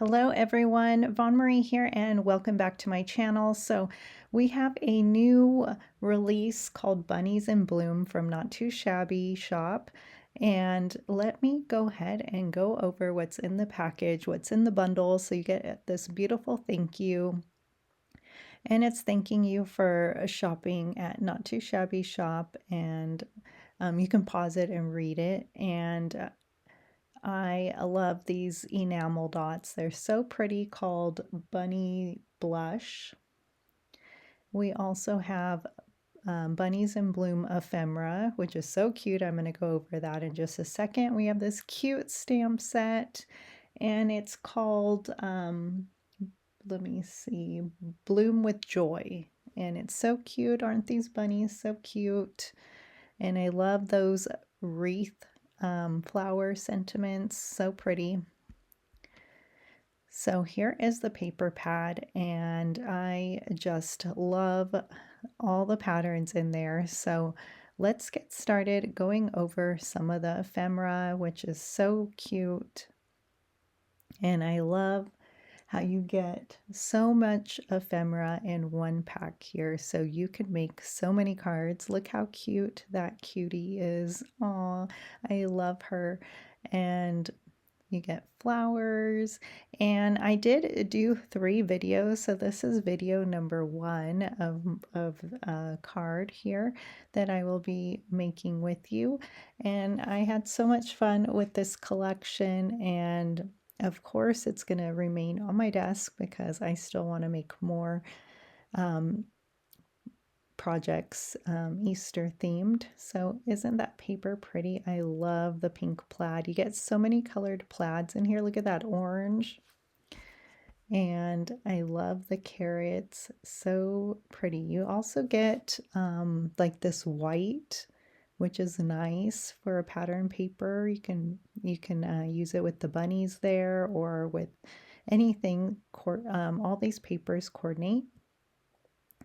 Hello everyone, Von Marie here and welcome back to my channel. So we have a new release called Bunnies in Bloom from Not Too Shabby Shop. And let me go ahead and go over what's in the package, what's in the bundle. So you get this beautiful thank you. And it's thanking you for shopping at Not Too Shabby Shop. And you can pause it and read it. And I love these enamel dots. They're so pretty, called Bunny Blush. We also have Bunnies in Bloom ephemera, which is so cute. I'm going to go over that in just a second. We have this cute stamp set, and it's called, let me see, Bloom with Joy. And it's so cute. Aren't these bunnies so cute? And I love those wreath flower sentiments, so pretty. So here is the paper pad, and I just love all the patterns in there. So let's get started going over some of the ephemera, which is so cute. And I love how you get so much ephemera in one pack here. So you can make so many cards. Look how cute that cutie is. Aw, I love her. And you get flowers. And I did do 3 videos. So this is video number 1 of a card here that I will be making with you. And I had so much fun with this collection, and of course, it's going to remain on my desk because I still want to make more projects Easter themed. So isn't that paper pretty? I love the pink plaid. You get so many colored plaids in here. Look at that orange. And I love the carrots. So pretty. You also get like this white, which is nice for a pattern paper. You can use it with the bunnies there or with anything. All these papers coordinate.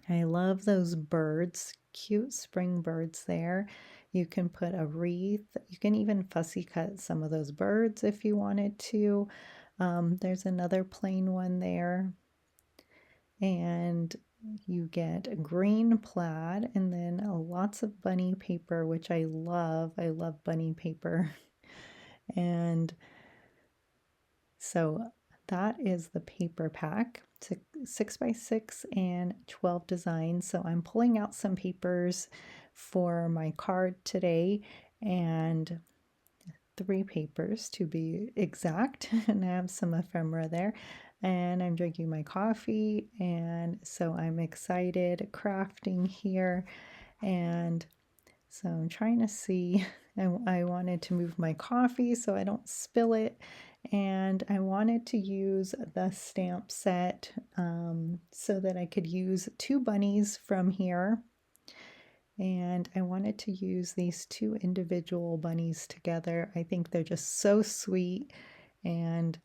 I love those birds, cute spring birds there. You can put a wreath. You can even fussy cut some of those birds if you wanted to. There's another plain one there. And you get a green plaid and then lots of bunny paper, which I love. I love bunny paper. And so that is the paper pack. 6x6 and 12 designs. So I'm pulling out some papers for my card today, and 3 papers to be exact. And I have some ephemera there. And I'm drinking my coffee, and so I'm excited crafting here. And so I'm trying to see, I wanted to move my coffee so I don't spill it, and I wanted to use the stamp set so that I could use 2 bunnies from here. And I wanted to use these 2 individual bunnies together. I think they're just so sweet, and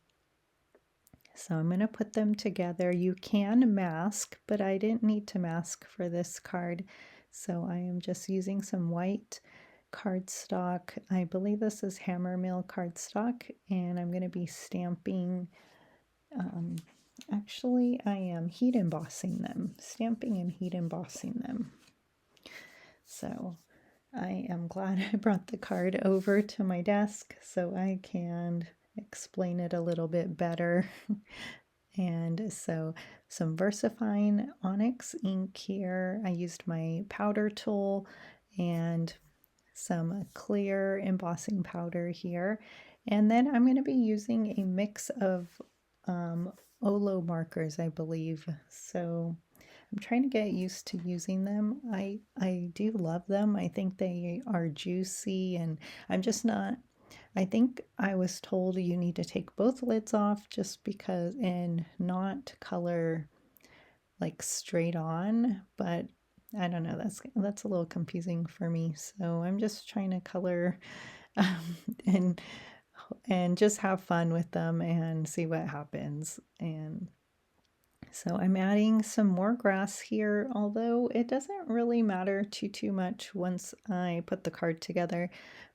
so I'm going to put them together. You can mask, but I didn't need to mask for this card. So I am just using some white cardstock. I believe this is Hammermill cardstock, and I'm going to be stamping. Actually, I am heat embossing them, stamping and heat embossing them. So I am glad I brought the card over to my desk so I can explain it a little bit better. And so some VersaFine Onyx ink here. I used my powder tool and some clear embossing powder here. And then I'm going to be using a mix of OLO markers, I believe. So I'm trying to get used to using them. I do love them. I think they are juicy, and I'm just not, I think I was told you need to take both lids off just because, and not color like straight on, but I don't know, that's a little confusing for me. So I'm just trying to color and just have fun with them and see what happens. And so I'm adding some more grass here, although it doesn't really matter too much once I put the card together.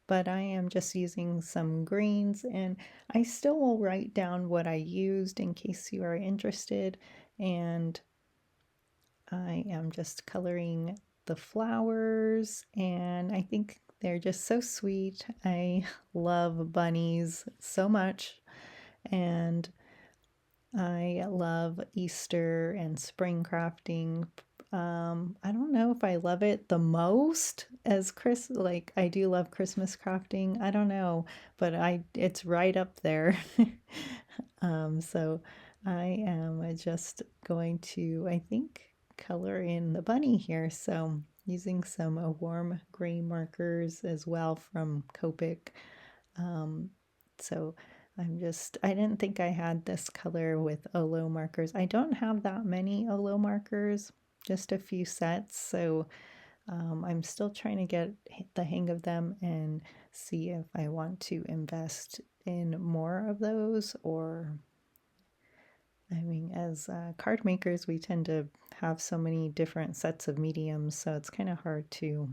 but I am just using some greens, and I still will write down what I used in case you are interested. And I am just coloring the flowers, and I think they're just so sweet. I love bunnies so much, and I love Easter and spring crafting. I don't know if I love it the most as like I do love Christmas crafting. I don't know, but it's right up there. So I am just going to, I think, color in the bunny here. So using some warm gray markers as well from Copic. So I didn't think I had this color with OLO markers. I don't have that many OLO markers, just a few sets. So I'm still trying to get the hang of them and see if I want to invest in more of those. Or I mean, as card makers, we tend to have so many different sets of mediums, so it's kind of hard to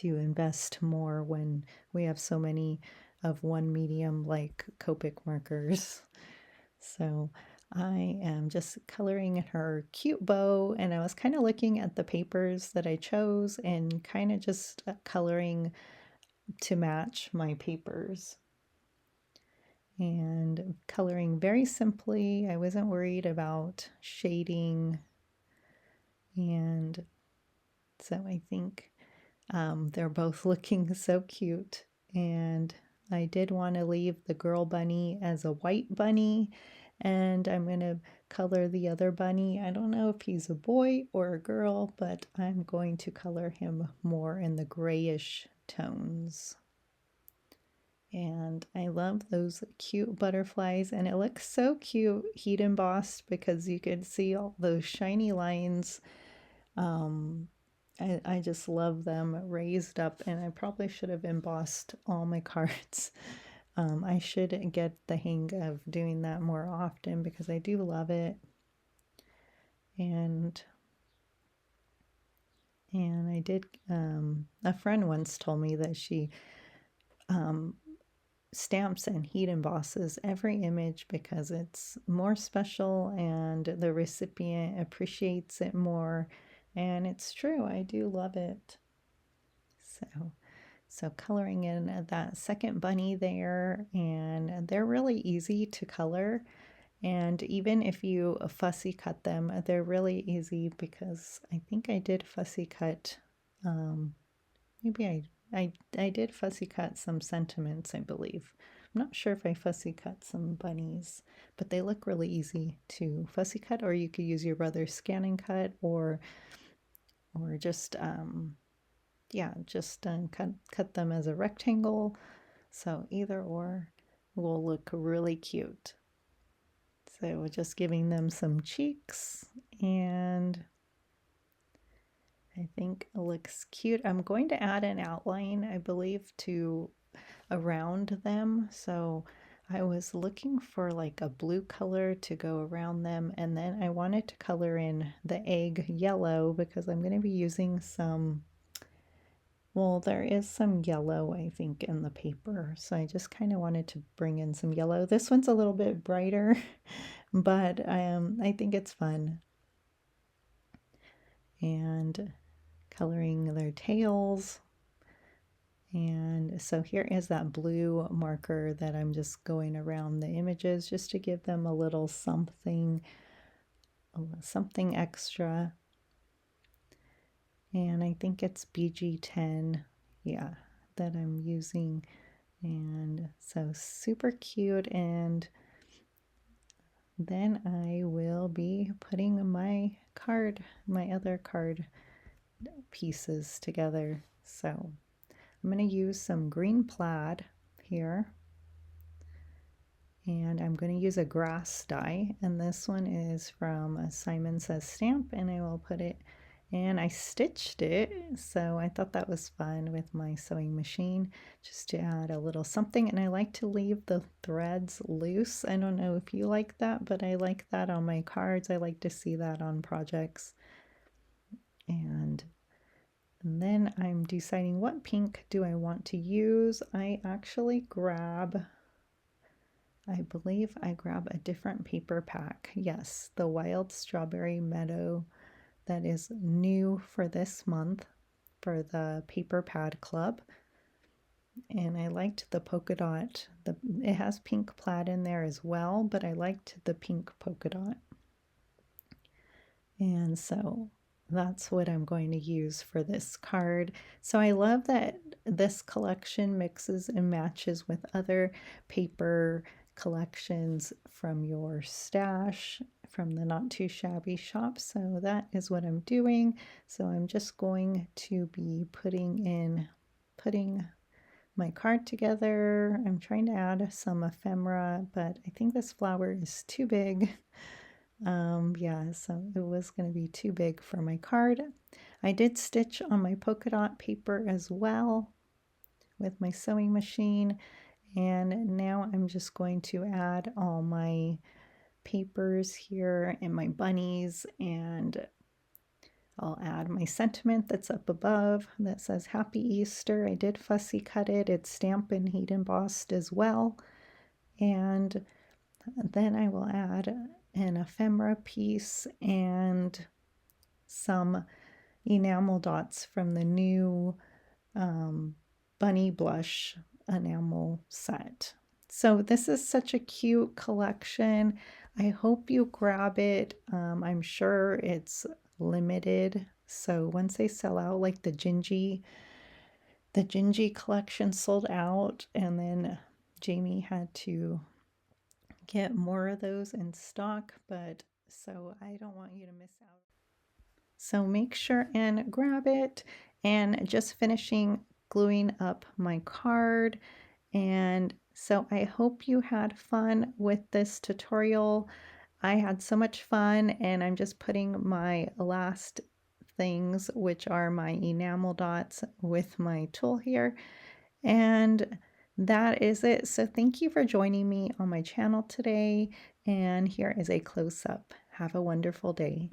invest more when we have so many of one medium like Copic markers. So I am just coloring her cute bow, and I was kind of looking at the papers that I chose and kind of just coloring to match my papers. And coloring very simply. I wasn't worried about shading, and so I think they're both looking so cute. And I did want to leave the girl bunny as a white bunny, and I'm going to color the other bunny. I don't know if he's a boy or a girl, but I'm going to color him more in the grayish tones. And I love those cute butterflies, and it looks so cute heat embossed because you could see all those shiny lines. I just love them raised up, and I probably should have embossed all my cards. I should get the hang of doing that more often because I do love it. And I did, a friend once told me that she stamps and heat embosses every image because it's more special and the recipient appreciates it more. And it's true, I do love it. So coloring in that second bunny there, and they're really easy to color. And even if you fussy cut them, they're really easy because I think I did fussy cut, maybe I did fussy cut some sentiments, I believe. I'm not sure if I fussy cut some bunnies, but they look really easy to fussy cut, or you could use your brother's scanning cut, or just cut them as a rectangle. So either or will look really cute. So just giving them some cheeks, and I think it looks cute. I'm going to add an outline, I believe, to around them. So I was looking for like a blue color to go around them, and then I wanted to color in the egg yellow because I'm going to be using some, well, there is some yellow, I think, in the paper. So I just kind of wanted to bring in some yellow. This one's a little bit brighter, but I think it's fun. And coloring their tails. And so here is that blue marker that I'm just going around the images just to give them a little something extra. And I think it's BG10, yeah, that I'm using. And so super cute. And then I will be putting my other card pieces together. So I'm going to use some green plaid here, and I'm going to use a grass dye, and this one is from Simon Says Stamp, and I will put it, and I stitched it, so I thought that was fun with my sewing machine, just to add a little something. And I like to leave the threads loose. I don't know if you like that, but I like that on my cards. I like to see that on projects. And And then I'm deciding what pink do I want to use. I actually grab, I believe I grab a different paper pack. Yes, the Wild Strawberry Meadow that is new for this month for the Paper Pad Club. And I liked the polka dot. It has pink plaid in there as well, but I liked the pink polka dot. And so that's what I'm going to use for this card. So I love that this collection mixes and matches with other paper collections from your stash, from the Not Too Shabby shop. So that is what I'm doing. So I'm just going to be putting my card together. I'm trying to add some ephemera, but I think this flower is too big. Yeah, so it was going to be too big for my card. I did stitch on my polka dot paper as well with my sewing machine, and now I'm just going to add all my papers here and my bunnies, and I'll add my sentiment that's up above that says Happy Easter. I did fussy cut it. It's stamped and heat embossed as well. And then I will add an ephemera piece and some enamel dots from the new Bunny Blush enamel set. So this is such a cute collection. I hope you grab it. I'm sure it's limited. So once they sell out, like the Gingy collection sold out, and then Jamie had to get more of those in stock, but so I don't want you to miss out. So make sure and grab it. And just finishing gluing up my card. And so I hope you had fun with this tutorial. I had so much fun, and I'm just putting my last things, which are my enamel dots, with my tool here. And that is it. So thank you for joining me on my channel today. And here is a close-up. Have a wonderful day.